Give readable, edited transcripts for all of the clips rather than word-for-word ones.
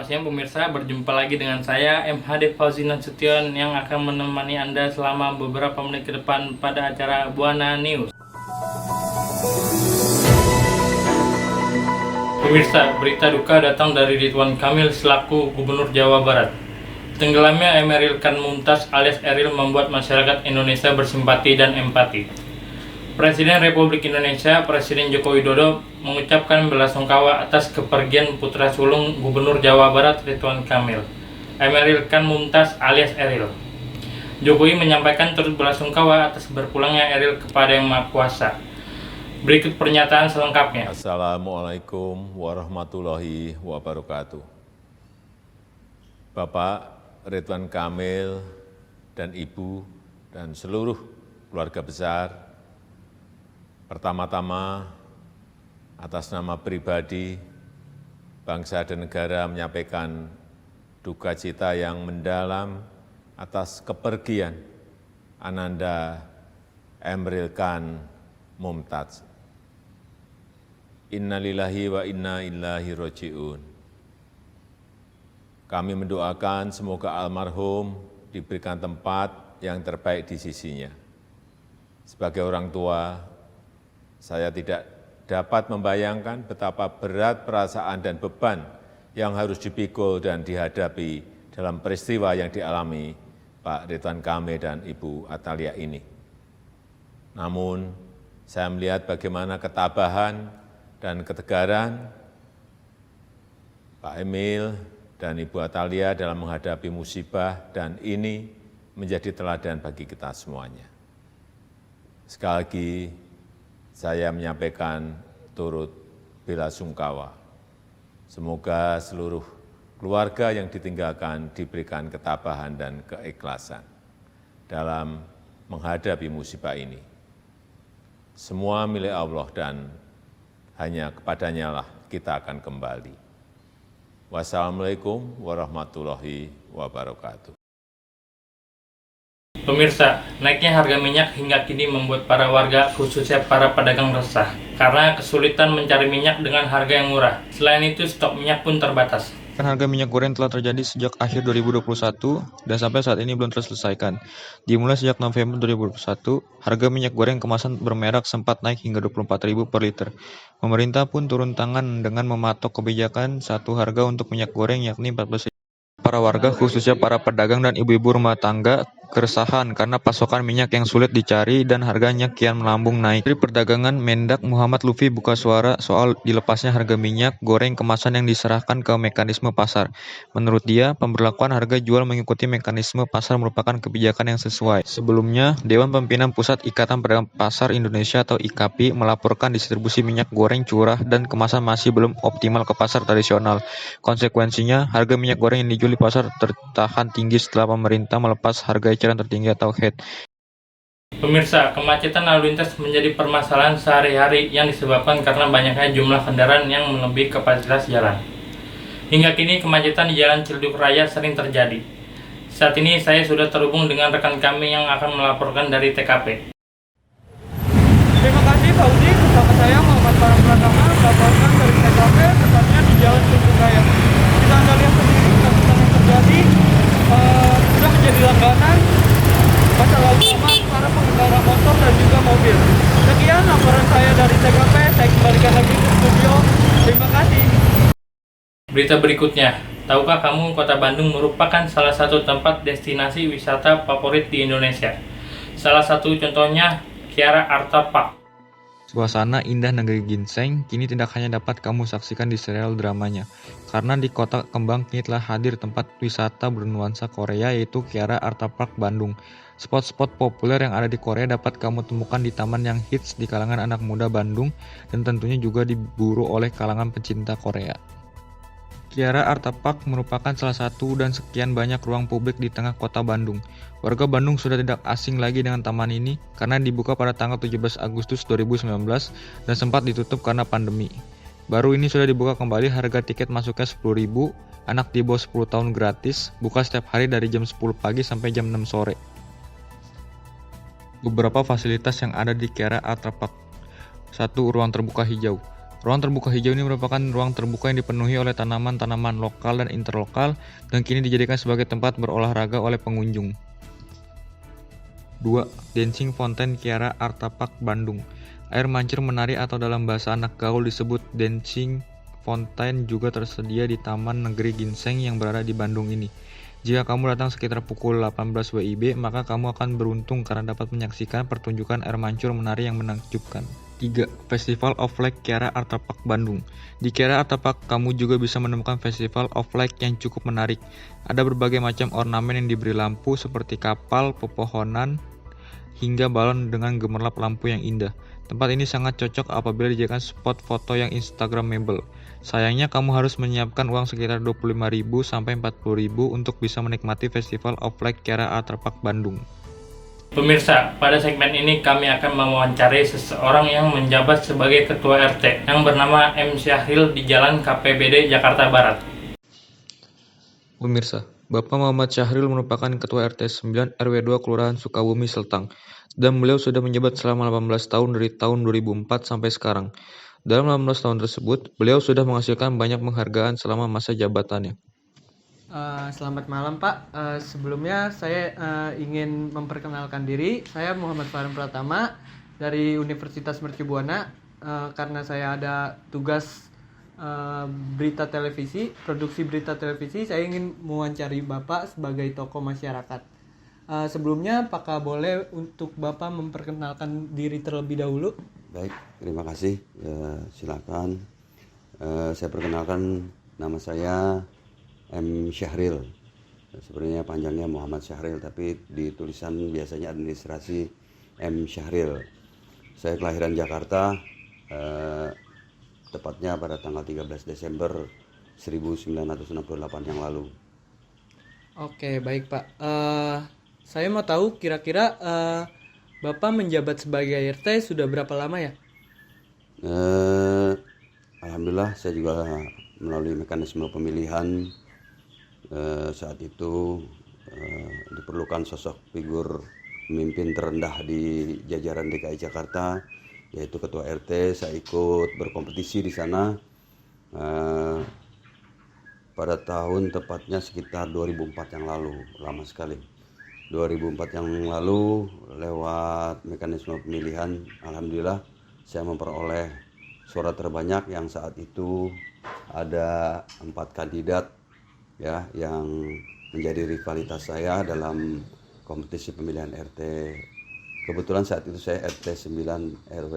Selamat siang pemirsa, berjumpa lagi dengan saya MHD Fauzi Nasution yang akan menemani Anda selama beberapa menit ke depan pada acara Buana News. Pemirsa, berita duka datang dari Ridwan Kamil selaku Gubernur Jawa Barat. Tenggelamnya Emeril Khan Mumtaz alias Eril membuat masyarakat Indonesia bersimpati dan empati. Presiden Republik Indonesia, Presiden Joko Widodo, mengucapkan belasungkawa atas kepergian putra sulung Gubernur Jawa Barat Ridwan Kamil, Emeril Khan Mumtaz alias Eril. Jokowi menyampaikan turut belasungkawa atas berpulangnya Eril kepada Yang Maha Kuasa. Berikut pernyataan selengkapnya. Assalamualaikum warahmatullahi wabarakatuh. Bapak Ridwan Kamil dan Ibu dan seluruh keluarga besar, pertama-tama, atas nama pribadi, bangsa dan negara menyampaikan duka cita yang mendalam atas kepergian Ananda Emeril Khan Mumtaz. Innalillahi wa inna ilaihi raji'un. Kami mendoakan semoga almarhum diberikan tempat yang terbaik di sisinya. Sebagai orang tua, saya tidak dapat membayangkan betapa berat perasaan dan beban yang harus dipikul dan dihadapi dalam peristiwa yang dialami Pak Ridwan Kamil dan Ibu Atalia ini. Namun, saya melihat bagaimana ketabahan dan ketegaran Pak Emil dan Ibu Atalia dalam menghadapi musibah, dan ini menjadi teladan bagi kita semuanya. Sekali lagi, saya menyampaikan turut belasungkawa. Semoga seluruh keluarga yang ditinggalkan diberikan ketabahan dan keikhlasan dalam menghadapi musibah ini. Semua milik Allah dan hanya kepadanya lah kita akan kembali. Wassalamualaikum warahmatullahi wabarakatuh. Pemirsa, naiknya harga minyak hingga kini membuat para warga, khususnya para pedagang resah karena kesulitan mencari minyak dengan harga yang murah. Selain itu, stok minyak pun terbatas. Harga minyak goreng telah terjadi sejak akhir 2021 dan sampai saat ini belum terselesaikan. Dimulai sejak November 2021, harga minyak goreng kemasan bermerek sempat naik hingga Rp24.000 per liter. Pemerintah pun turun tangan dengan mematok kebijakan satu harga untuk minyak goreng yakni Rp14.000. Para warga, khususnya para pedagang dan ibu-ibu rumah tangga, keresahan karena pasokan minyak yang sulit dicari dan harganya kian melambung naik. Dari Perdagangan Mendak Muhammad Lutfi buka suara soal dilepasnya harga minyak goreng kemasan yang diserahkan ke mekanisme pasar. Menurut dia, pemberlakuan harga jual mengikuti mekanisme pasar merupakan kebijakan yang sesuai. Sebelumnya, Dewan Pimpinan Pusat Ikatan Pedagang Pasar Indonesia atau IKAPI melaporkan distribusi minyak goreng curah dan kemasan masih belum optimal ke pasar tradisional. Konsekuensinya, harga minyak goreng yang dijual di pasar tertahan tinggi setelah pemerintah melepas harga eceran tertinggi atau HET. Pemirsa, kemacetan lalu lintas menjadi permasalahan sehari-hari yang disebabkan karena banyaknya jumlah kendaraan yang melebihi kapasitas jalan. Hingga kini kemacetan di Jalan Ciledug Raya sering terjadi. Saat ini saya sudah terhubung dengan rekan kami yang akan melaporkan dari TKP. Terima kasih Fauzi, bersama saya Muhammad Farah Pratama melaporkan dari TKP, tepatnya di Jalan Ciledug Raya. Kita Anda lihat sendiri kemacetan yang terjadi sudah menjadi langganan masalah utama para pengendara motor dan juga mobil. Sekian laporan saya dari TKP, saya kembalikan lagi ke studio. Terima kasih. Berita berikutnya, tahukah kamu Kota Bandung merupakan salah satu tempat destinasi wisata favorit di Indonesia? Salah satu contohnya Kiara Arta Park. Suasana indah negeri ginseng kini tidak hanya dapat kamu saksikan di serial dramanya, karena di Kota Kembang kini telah hadir tempat wisata bernuansa Korea yaitu Kiara Arta Park Bandung. Spot-spot populer yang ada di Korea dapat kamu temukan di taman yang hits di kalangan anak muda Bandung dan tentunya juga diburu oleh kalangan pecinta Korea. Kiara Arta Park merupakan salah satu dan sekian banyak ruang publik di tengah kota Bandung. Warga Bandung sudah tidak asing lagi dengan taman ini karena dibuka pada tanggal 17 Agustus 2019 dan sempat ditutup karena pandemi. Baru ini sudah dibuka kembali, harga tiket masuknya Rp10.000, anak di bawah 10 tahun gratis, buka setiap hari dari jam 10 pagi sampai jam 6 sore. Beberapa fasilitas yang ada di Kiara Arta Park. 1. Ruang terbuka hijau. Ruang terbuka hijau ini merupakan ruang terbuka yang dipenuhi oleh tanaman-tanaman lokal dan interlokal dan kini dijadikan sebagai tempat berolahraga oleh pengunjung. 2. Dancing Fountain Kiara Art Park Bandung. Air mancur menari atau dalam bahasa anak gaul disebut Dancing Fountain juga tersedia di Taman Negeri Ginseng yang berada di Bandung ini. Jika kamu datang sekitar pukul 18 WIB, maka kamu akan beruntung karena dapat menyaksikan pertunjukan air mancur menari yang menakjubkan. 3. Festival of Light Kiara Art Park Bandung. Di Kiara Art Park, kamu juga bisa menemukan Festival of Light yang cukup menarik. Ada berbagai macam ornamen yang diberi lampu seperti kapal, pepohonan, hingga balon dengan gemerlap lampu yang indah. Tempat ini sangat cocok apabila dijadikan spot foto yang instagramable. Sayangnya kamu harus menyiapkan uang sekitar 25.000 sampai 40.000 untuk bisa menikmati Festival of Light Kiara Art Park Bandung. Pemirsa, pada segmen ini kami akan mewawancarai seseorang yang menjabat sebagai Ketua RT yang bernama M. Syahril di Jalan KPBD Jakarta Barat. Pemirsa, Bapak Muhammad Syahril merupakan Ketua RT 9 RW 2 Kelurahan Sukabumi Seltang, dan beliau sudah menjabat selama 18 tahun dari tahun 2004 sampai sekarang. Dalam 18 tahun tersebut, beliau sudah menghasilkan banyak penghargaan selama masa jabatannya. Selamat malam Pak. Sebelumnya saya ingin memperkenalkan diri. Saya Muhammad Farhan Pratama dari Universitas Mercubuana. Karena saya ada tugas berita televisi, produksi berita televisi, saya ingin mewawancari Bapak sebagai tokoh masyarakat. Sebelumnya, apakah boleh untuk Bapak memperkenalkan diri terlebih dahulu? Baik, terima kasih. Silakan. Saya perkenalkan, nama saya M. Syahril. Sebenarnya panjangnya Muhammad Syahril, tapi di tulisan biasanya administrasi M. Syahril. Saya kelahiran Jakarta, tepatnya pada tanggal 13 Desember 1968 yang lalu. Oke, baik Pak. Saya mau tahu kira-kira Bapak menjabat sebagai RT sudah berapa lama ya? Alhamdulillah saya juga melalui mekanisme pemilihan. Saat itu diperlukan sosok figur pemimpin terendah di jajaran DKI Jakarta, yaitu Ketua RT. Saya ikut berkompetisi di sana pada tahun tepatnya sekitar 2004 yang lalu, lama sekali. 2004 yang lalu lewat mekanisme pemilihan, alhamdulillah saya memperoleh suara terbanyak yang saat itu ada 4 kandidat ya yang menjadi rivalitas saya dalam kompetisi pemilihan RT. Kebetulan saat itu saya RT 9 RW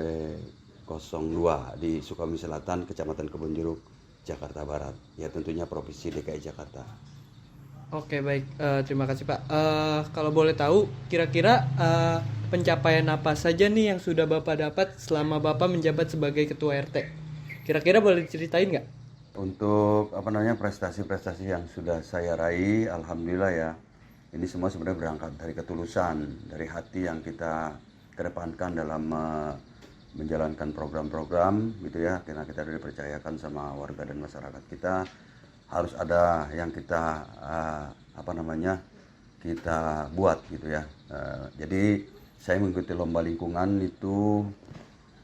02 di Sukabumi Selatan, Kecamatan Kebonjeruk, Jakarta Barat. Ya tentunya Provinsi DKI Jakarta. Oke, baik. Terima kasih Pak. Kalau boleh tahu, kira-kira pencapaian apa saja nih yang sudah Bapak dapat selama Bapak menjabat sebagai Ketua RT? Kira-kira boleh diceritain nggak? Untuk prestasi-prestasi yang sudah saya raih, alhamdulillah ya. Ini semua sebenarnya berangkat dari ketulusan, dari hati yang kita kedepankan dalam menjalankan program-program gitu ya. Karena kita dipercayakan sama warga dan masyarakat kita, harus ada yang kita kita buat gitu ya. Jadi saya mengikuti lomba lingkungan itu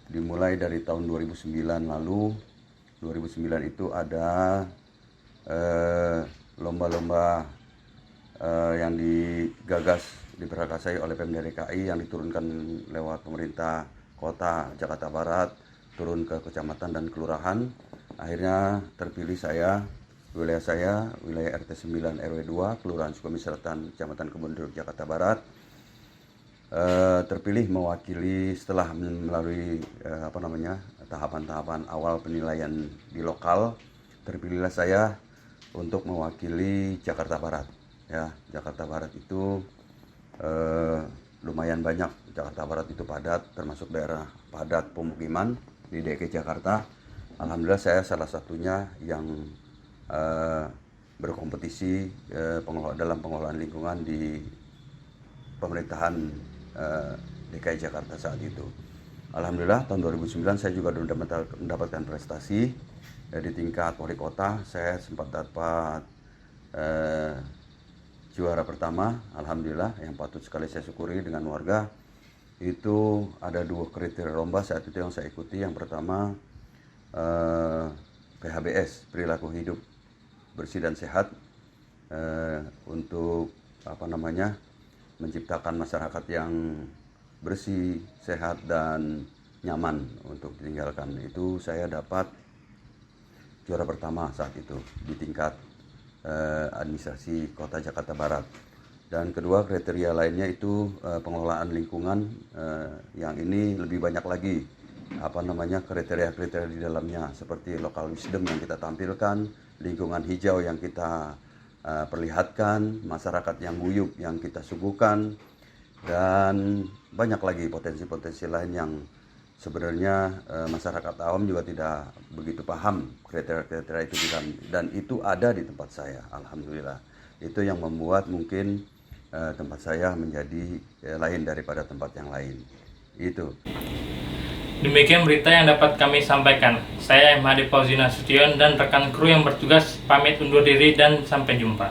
dimulai dari tahun 2009 lalu. 2009 itu ada lomba-lomba yang digagas, diprakarsai oleh Pemda DKI yang diturunkan lewat pemerintah kota Jakarta Barat, turun ke kecamatan dan kelurahan. Akhirnya terpilih wilayah RT 9 RW 2 Kelurahan Sukabumi Selatan, Kecamatan Kebonjeruk, Jakarta Barat. Terpilih mewakili setelah melalui tahapan-tahapan awal penilaian di lokal, terpilihlah saya untuk mewakili Jakarta Barat. Ya, Jakarta Barat itu lumayan banyak. Jakarta Barat itu padat, termasuk daerah padat pemukiman di DKI Jakarta. Alhamdulillah saya salah satunya yang berkompetisi dalam pengelolaan lingkungan di pemerintahan DKI Jakarta saat itu. Alhamdulillah tahun 2009 saya juga mendapatkan prestasi di tingkat wali kota. Saya sempat dapat juara pertama, alhamdulillah, yang patut sekali saya syukuri dengan warga. Itu ada 2 kriteria lomba saat itu yang saya ikuti. Yang pertama PHBS, perilaku hidup bersih dan sehat, untuk menciptakan masyarakat yang bersih, sehat dan nyaman untuk ditinggalkan. Itu saya dapat juara pertama saat itu di tingkat administrasi Kota Jakarta Barat. Dan kedua, kriteria lainnya itu pengelolaan lingkungan, yang ini lebih banyak lagi kriteria-kriteria di dalamnya, seperti local wisdom yang kita tampilkan, lingkungan hijau yang kita perlihatkan, masyarakat yang guyup yang kita suguhkan, dan banyak lagi potensi-potensi lain yang sebenarnya masyarakat awam juga tidak begitu paham kriteria-kriteria itu, dan itu ada di tempat saya. Alhamdulillah, itu yang membuat mungkin tempat saya menjadi lain daripada tempat yang lain. Itu. Demikian berita yang dapat kami sampaikan. Saya MHD Fauzi Nasution dan rekan kru yang bertugas pamit undur diri dan sampai jumpa.